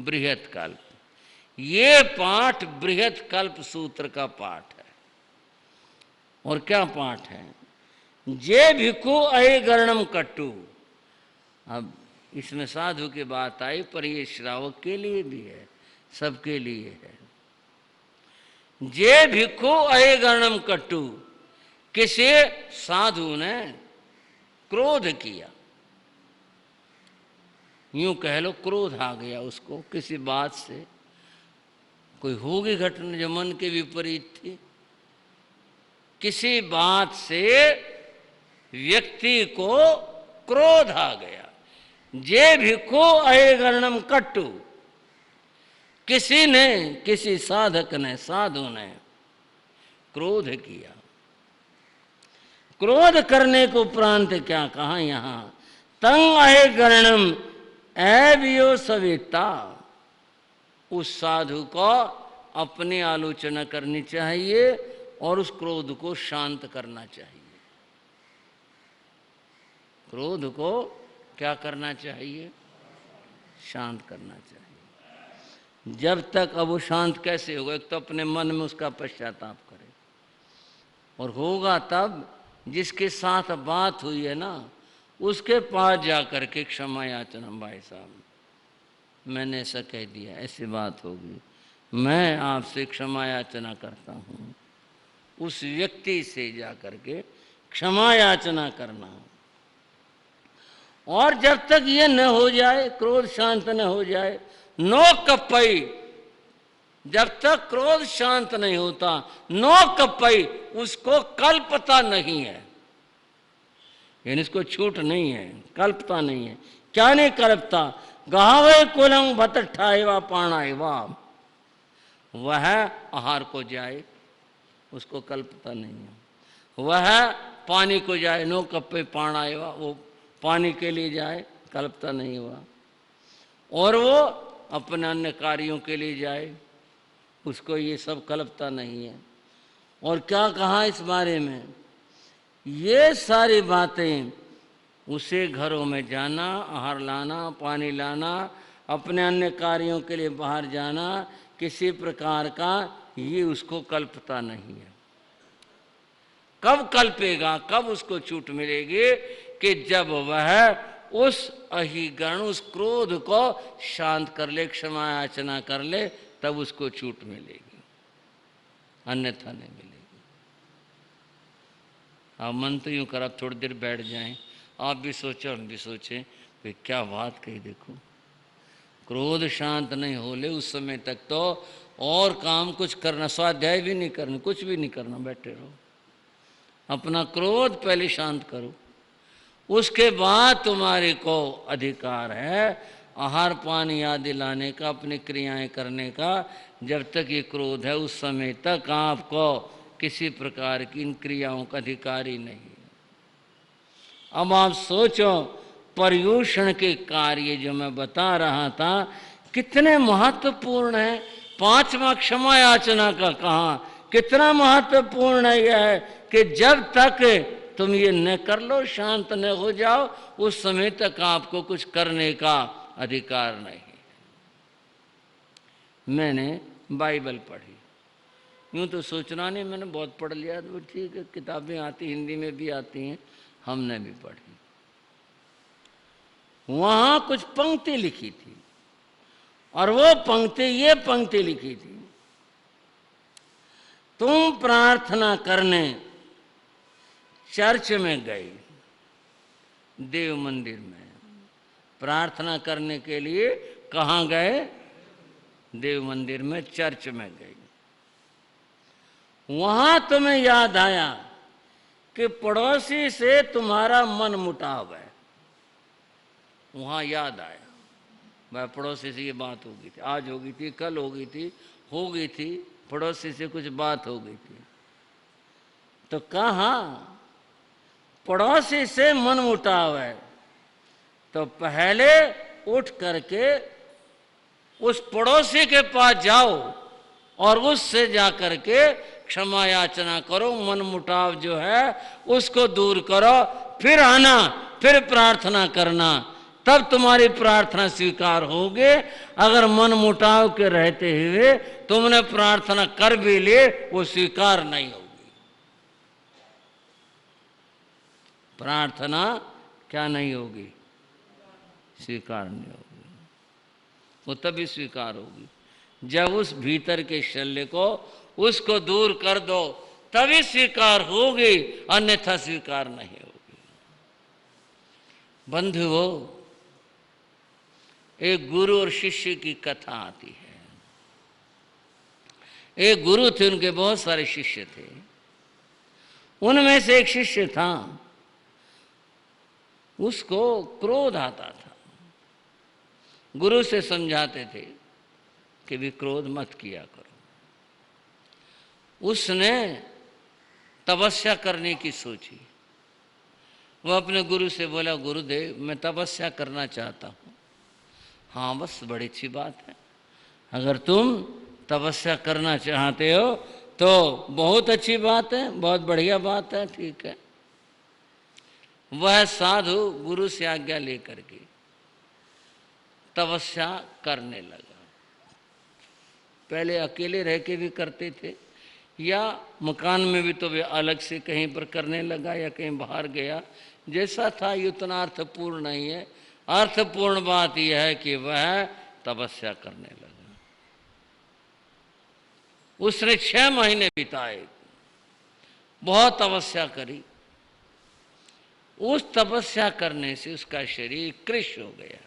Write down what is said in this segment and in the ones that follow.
बृहत कल्प। ये पाठ बृहत कल्प सूत्र का पाठ है। और क्या पाठ है? जे भिक्खु अहिगरणम कट्टु। अब इसमें साधु की बात आई, पर ये श्रावक के लिए भी है, सबके लिए है। जे भिक्खु अहिगरणम कट्टु, किसी साधु ने क्रोध किया, यूं कह लो क्रोध आ गया उसको किसी बात से, कोई होगी घटना जो मन के विपरीत थी, किसी बात से व्यक्ति को क्रोध आ गया। जे भिक्खु अहिगरणम कट्टु, किसी ने, किसी साधक ने, साधु ने क्रोध किया। क्रोध करने को उपरांत क्या कहा यहां? तंग अहिगरणम एवियो सवेता। उस साधु को अपनी आलोचना करनी चाहिए और उस क्रोध को शांत करना चाहिए। क्रोध को क्या करना चाहिए? शांत करना चाहिए। जब तक, अब वो शांत कैसे होगा? एक तो अपने मन में उसका पश्चाताप करे, और होगा तब जिसके साथ बात हुई है ना, उसके पास जाकर के क्षमा याचना, भाई साहब मैंने ऐसा कह दिया, ऐसी बात होगी, मैं आपसे क्षमा याचना करता हूँ। उस व्यक्ति से जाकर के क्षमा याचना करना। और जब तक ये न हो जाए, क्रोध शांत न हो जाए, नो कपई, जब तक क्रोध शांत नहीं होता, नो कपई, उसको कल्पता नहीं है, यानी इसको छूट नहीं है, कल्पता नहीं है। क्या नहीं कल्पता? गावे कुलंग भट्ठाएवा पाणाएवा, वह आहार को जाए, उसको कल्पता नहीं है। वह पानी को जाए, नो कप्पे पाणाएवा, वो पानी के लिए जाए, कल्पता नहीं हुआ। और वो अपने अन्य कार्यों के लिए जाए, उसको ये सब कल्पता नहीं है। और क्या कहा इस बारे में? ये सारी बातें, उसे घरों में जाना, आहार लाना, पानी लाना, अपने अन्य कार्यों के लिए बाहर जाना, किसी प्रकार का ये उसको कल्पता नहीं है। कब कल्पेगा, कब उसको छूट मिलेगी? कि जब वह उस अहिगण, उस क्रोध को शांत कर ले, क्षमा याचना कर ले, तब उसको छूट मिलेगी, अन्यथा नहीं मिलेगी। आप मन तो यूं कर, आप थोड़ी देर बैठ जाएं, आप भी सोचो, हम भी सोचें, भाई क्या बात कही। देखो, क्रोध शांत नहीं हो ले उस समय तक तो और काम कुछ करना, स्वाध्याय भी नहीं करना, कुछ भी नहीं करना, बैठे रहो। अपना क्रोध पहले शांत करो, उसके बाद तुम्हारे को अधिकार है आहार पानी आदि लाने का, अपनी क्रियाएं करने का। जब तक ये क्रोध है उस समय तक आपको किसी प्रकार की इन क्रियाओं का अधिकार ही नहीं। अब आप सोचो, पर्यूषण के कार्य जो मैं बता रहा था कितने महत्वपूर्ण है। पांचवा क्षमा याचना का कहा, कितना महत्वपूर्ण है यह है कि जब तक तुम ये न कर लो, शांत न हो जाओ, उस समय तक आपको कुछ करने का अधिकार नहीं। मैंने बाइबल पढ़ी, यूं तो सोचना नहीं, मैंने बहुत पढ़ लिया, तो ठीक है, किताबें आती, हिंदी में भी आती हैं, हमने भी पढ़ी। वहां कुछ पंक्ति लिखी थी, और वो पंक्ति, ये पंक्ति लिखी थी, तुम प्रार्थना करने चर्च में गई, देव मंदिर में प्रार्थना करने के लिए कहाँ गए? देव मंदिर में, चर्च में गई। वहां तुम्हें याद आया कि पड़ोसी से तुम्हारा मन मुटाव है। वहां याद आया, भाई पड़ोसी से ये बात हो गई थी, आज हो गई थी, कल हो गई थी, पड़ोसी से कुछ बात हो गई थी। तो कहा पड़ोसी से मन मुटाव है, तो पहले उठ करके उस पड़ोसी के पास जाओ और उससे जाकर के क्षमा याचना करो, मन मुटाव जो है उसको दूर करो, फिर आना, फिर प्रार्थना करना। तब तुम्हारी प्रार्थना स्वीकार होगी। अगर मन मुटाव के रहते हुए तुमने प्रार्थना कर भी ले, वो स्वीकार नहीं होगी। प्रार्थना क्या नहीं होगी? स्वीकार नहीं होगी। वो तभी स्वीकार होगी जब उस भीतर के शल्य को, उसको दूर कर दो, तभी स्वीकार होगी, अन्यथा स्वीकार नहीं होगी। बंधुओं, एक गुरु और शिष्य की कथा आती है। एक गुरु थे, उनके बहुत सारे शिष्य थे। उनमें से एक शिष्य था, उसको क्रोध आता था। गुरु से समझाते थे कि भी क्रोध मत किया करो। उसने तपस्या करने की सोची। वो अपने गुरु से बोला, गुरुदेव मैं तपस्या करना चाहता हूँ। हाँ बस बड़ी अच्छी बात है, अगर तुम तपस्या करना चाहते हो तो बहुत अच्छी बात है, बहुत बढ़िया बात है, ठीक है। वह साधु गुरु से आज्ञा लेकर के तपस्या करने लगा। पहले अकेले रह के भी करते थे, या मकान में भी तो वे अलग से कहीं पर करने लगा, या कहीं बाहर गया। जैसा था ये उतना अर्थपूर्ण नहीं है। अर्थपूर्ण बात यह है कि वह तपस्या करने लगा। उसने 6 महीने बिताए, बहुत तपस्या करी। उस तपस्या करने से उसका शरीर कृश हो गया।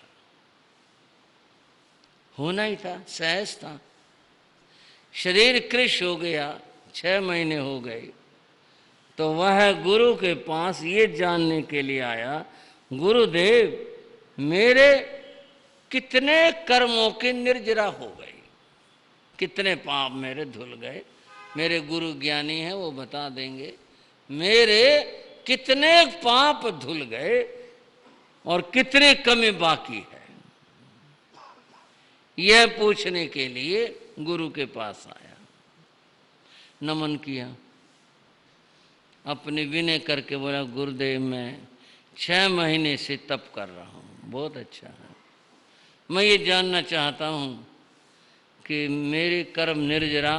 होना ही था, सहज था। शरीर कृश हो गया, 6 महीने हो गए। तो वह गुरु के पास ये जानने के लिए आया, गुरुदेव मेरे कितने कर्मों की निर्जरा हो गई, कितने पाप मेरे धुल गए। मेरे गुरु ज्ञानी हैं, वो बता देंगे मेरे कितने पाप धुल गए और कितने कमी बाकी है। यह पूछने के लिए गुरु के पास आया, नमन किया, अपने विनय करके बोला, गुरुदेव मैं 6 महीने से तप कर रहा हूँ, बहुत अच्छा है। मैं ये जानना चाहता हूँ कि मेरी कर्म निर्जरा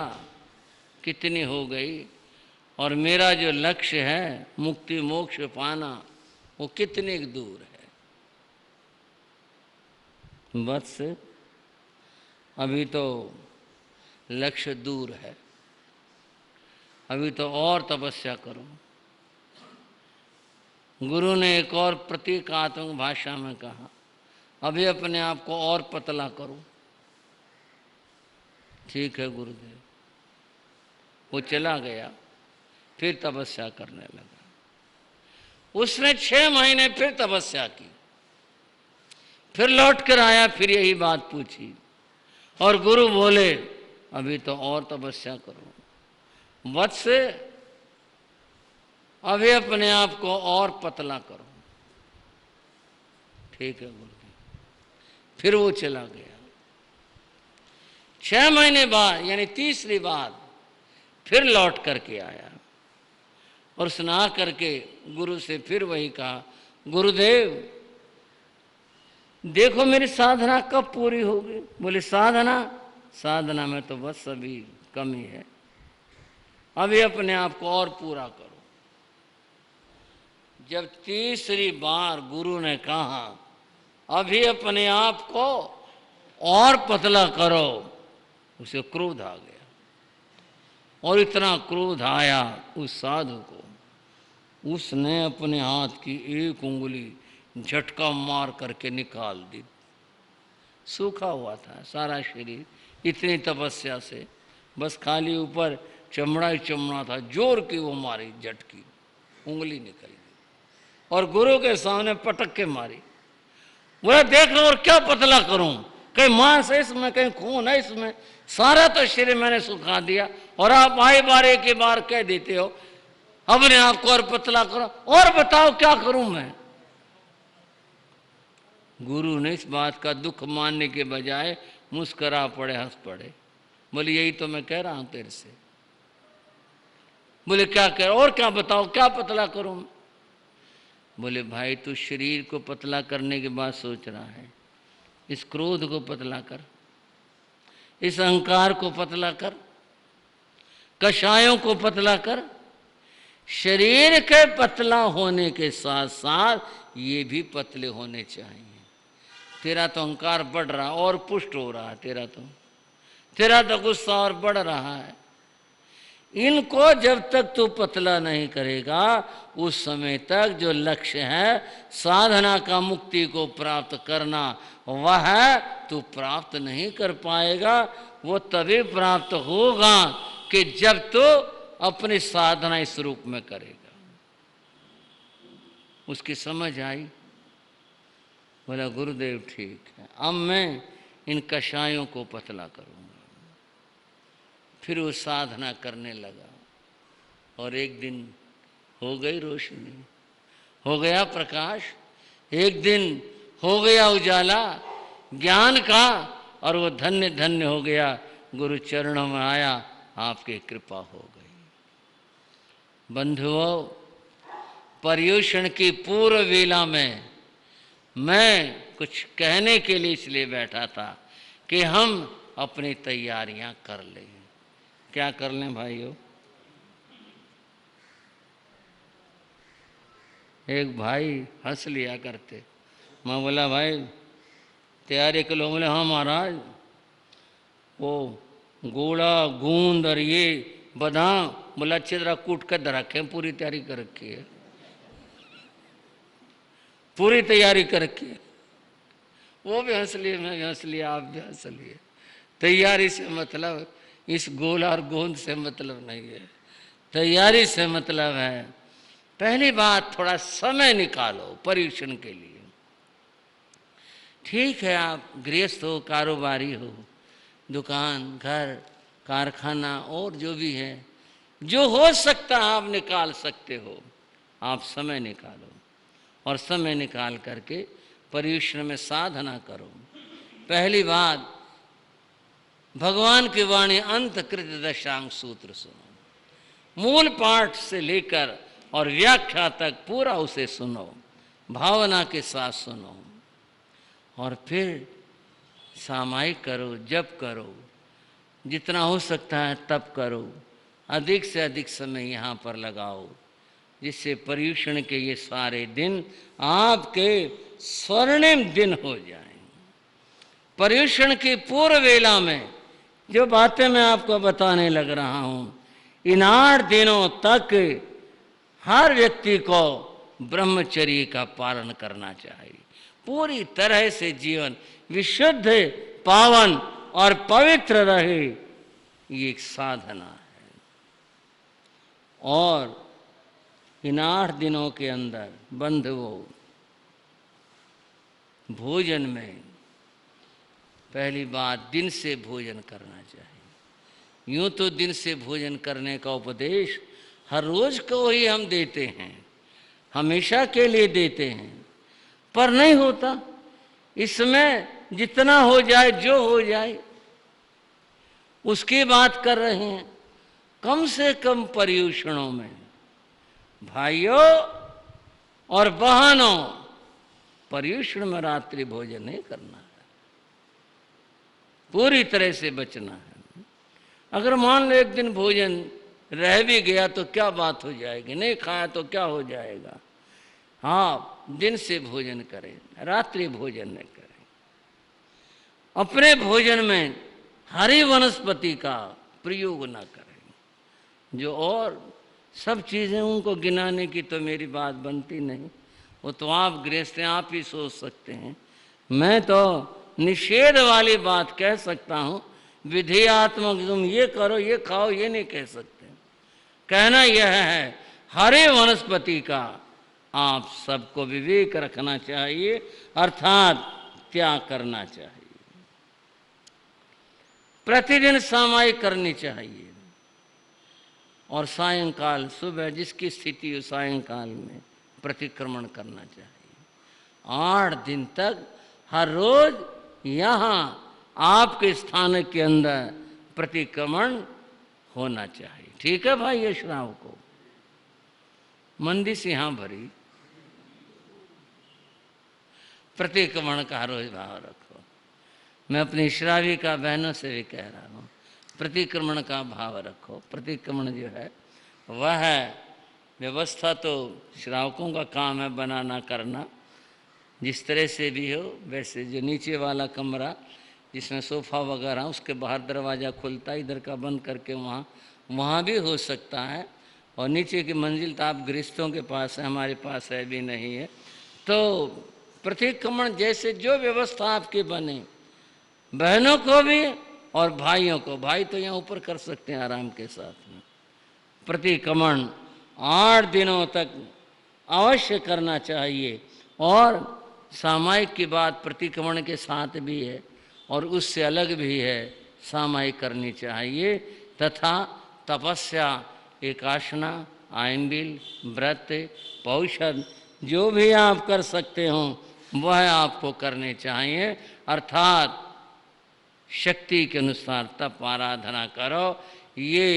कितनी हो गई और मेरा जो लक्ष्य है मुक्ति मोक्ष पाना, वो कितने दूर है। बस अभी तो लक्ष्य दूर है, अभी तो और तपस्या करो। गुरु ने एक और प्रतीकात्मक भाषा में कहा, अभी अपने आप को और पतला करो। ठीक है गुरुदेव। वो चला गया, फिर तपस्या करने लगा। उसने 6 महीने फिर तपस्या की, फिर लौट कर आया, फिर यही बात पूछी और गुरु बोले, अभी तो और तपस्या करो। वत्स अभी अपने आप को और पतला करो। ठीक है गुरुदेव। फिर वो चला गया। 6 महीने बाद यानी तीसरी बार फिर लौट करके आया और सुना करके गुरु से फिर वही कहा, गुरुदेव देखो मेरी साधना कब पूरी होगी। बोले साधना में तो बस अभी कमी है, अभी अपने आप को और पूरा करो। जब तीसरी बार गुरु ने कहा अभी अपने आप को और पतला करो, उसे क्रोध आ गया और इतना क्रोध आया उस साधु को, उसने अपने हाथ की एक उंगली झटका मार करके निकाल दी। सूखा हुआ था सारा शरीर इतनी तपस्या से, बस खाली ऊपर चमड़ा ही चमड़ा था। जोर की वो मारी झटकी, उंगली निकल गई और गुरु के सामने पटक के मारी। बोला देख लो और क्या पतला करूं, कहीं मांस है इसमें, कहीं खून है इसमें, सारा तो शरीर मैंने सुखा दिया और आप आए बार एक ही बार कह देते हो अपने आप को और पतला करो, और बताओ क्या करूं मैं। गुरु ने इस बात का दुख मानने के बजाय मुस्करा पड़े, हंस पड़े। बोले यही तो मैं कह रहा हूं तेरे से। बोले क्या कह, और क्या बताओ, क्या पतला करूं। बोले भाई तू शरीर को पतला करने की बात सोच रहा है, इस क्रोध को पतला कर, इस अहंकार को पतला कर, कषायों को पतला कर। शरीर के पतला होने के साथ साथ ये भी पतले होने चाहिए। तेरा तो अहंकार बढ़ रहा और पुष्ट हो रहा है, तेरा तो गुस्सा और बढ़ रहा है। इनको जब तक तू पतला नहीं करेगा उस समय तक जो लक्ष्य है साधना का मुक्ति को प्राप्त करना, वह तू प्राप्त नहीं कर पाएगा। वो तभी प्राप्त होगा कि जब तू अपनी साधना इस रूप में करेगा। उसकी समझ आई, बोला गुरुदेव ठीक है, अब मैं इन कषायों को पतला करूंगा। फिर वो साधना करने लगा और एक दिन हो गई रोशनी, हो गया प्रकाश, एक दिन हो गया उजाला ज्ञान का, और वो धन्य धन्य हो गया, गुरु चरणों में आया, आपकी कृपा हो गई। बंधुओं, पर्युषण की पूर्व वेला में मैं कुछ कहने के लिए इसलिए बैठा था कि हम अपनी तैयारियां कर लें। क्या कर लें भाइयों? एक भाई हंस लिया करते, मैं बोला भाई तैयारी कर लो। बोले हाँ महाराज, वो गोड़ा गूंद और ये बादाम, बोला अच्छी तरह कूट कर रखे, पूरी तैयारी कर रखी है, पूरी तैयारी कर रखी है। वो भी हंस लिए, मैं भी हंस लिया, आप भी हंस लिए। तैयारी से मतलब इस गोला और गोंद से मतलब नहीं है, तैयारी से मतलब है पहली बात थोड़ा समय निकालो पर्युषण के लिए। ठीक है, आप गृहस्थ हो, कारोबारी हो, दुकान, घर, कारखाना और जो भी है, जो हो सकता है आप निकाल सकते हो। आप समय निकालो और समय निकाल करके पर्युषण में साधना करो। पहली बात, भगवान की वाणी अंतकृत दशांग सूत्र सुनो, मूल पाठ से लेकर और व्याख्या तक पूरा उसे सुनो, भावना के साथ सुनो, और फिर सामायिक करो, जप करो, जितना हो सकता है तप करो, अधिक से अधिक समय यहाँ पर लगाओ, जिससे पर्युषण के ये सारे दिन आपके स्वर्णिम दिन हो जाएं। पर्युषण की पूर्व वेला में जो बातें मैं आपको बताने लग रहा हूँ, इन 8 दिनों तक हर व्यक्ति को ब्रह्मचर्य का पालन करना चाहिए। पूरी तरह से जीवन विशुद्ध, पावन और पवित्र रहे, ये एक साधना है। और इन 8 दिनों के अंदर बंधुओं, भोजन में पहली बात दिन से भोजन करना चाहिए। यूं तो दिन से भोजन करने का उपदेश हर रोज को ही हम देते हैं, हमेशा के लिए देते हैं, पर नहीं होता। इसमें जितना हो जाए, जो हो जाए, उसकी बात कर रहे हैं। कम से कम पर्युषणों में भाइयों और बहनों, पर्युषण में रात्रि भोजन नहीं करना है, पूरी तरह से बचना है। अगर मान लो एक दिन भोजन रह भी गया तो क्या बात हो जाएगी, नहीं खाया तो क्या हो जाएगा। हाँ, दिन से भोजन करें, रात्रि भोजन न करें। अपने भोजन में हरी वनस्पति का प्रयोग न करें। जो और सब चीज़ें उनको गिनाने की तो मेरी बात बनती नहीं, वो तो आप गृहस्थ आप ही सोच सकते हैं। मैं तो निषेध वाली बात कह सकता हूँ, विधेयात्मक तुम ये करो, ये खाओ, ये नहीं कह सकते। कहना यह है, हरे वनस्पति का आप सबको विवेक रखना चाहिए, अर्थात त्याग करना चाहिए। प्रतिदिन सामायिक करनी चाहिए, और सायंकाल, सुबह जिसकी स्थिति हो, सायंकाल में प्रतिक्रमण करना चाहिए। 8 दिन तक हर रोज यहाँ आपके स्थान के अंदर प्रतिक्रमण होना चाहिए। ठीक है भाई, ये श्राव को मंदी से यहाँ भरी प्रतिक्रमण का रोज भाव रखो। मैं अपनी श्राविका बहनों से भी कह रहा हूँ, प्रतिक्रमण का भाव रखो। प्रतिक्रमण जो है वह है व्यवस्था, तो श्रावकों का काम है बनाना करना, जिस तरह से भी हो वैसे। जो नीचे वाला कमरा जिसमें सोफ़ा वगैरह, उसके बाहर दरवाज़ा खुलता है, इधर का बंद करके वहाँ भी हो सकता है। और नीचे की मंजिल तो आप गृहस्थों के पास है, हमारे पास है भी नहीं है। तो प्रतिक्रमण जैसे जो व्यवस्था आपकी बने, बहनों को भी और भाइयों को, भाई तो यहाँ ऊपर कर सकते हैं आराम के साथ में। प्रतिक्रमण 8 दिनों तक अवश्य करना चाहिए। और सामायिक की बात प्रतिक्रमण के साथ भी है और उससे अलग भी है, सामायिक करनी चाहिए। तथा तपस्या, एकाशना, आयंबिल, व्रत, पौषध जो भी आप कर सकते हो वह आपको करने चाहिए। अर्थात शक्ति के अनुसार तप आराधना करो। ये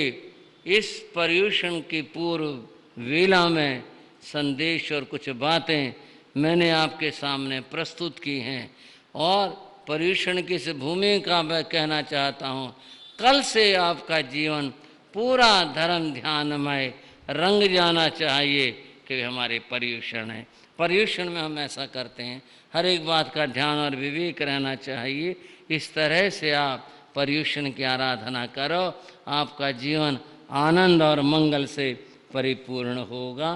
इस पर्युषण की पूर्व वेला में संदेश और कुछ बातें मैंने आपके सामने प्रस्तुत की हैं। और पर्युषण की इस भूमिका मैं कहना चाहता हूँ, कल से आपका जीवन पूरा धर्म ध्यानमय रंग जाना चाहिए कि हमारे पर्युषण है। पर्युषण में हम ऐसा करते हैं, हर एक बात का ध्यान और विवेक रहना चाहिए। इस तरह से आप पर्युषण की आराधना करो, आपका जीवन आनंद और मंगल से परिपूर्ण होगा।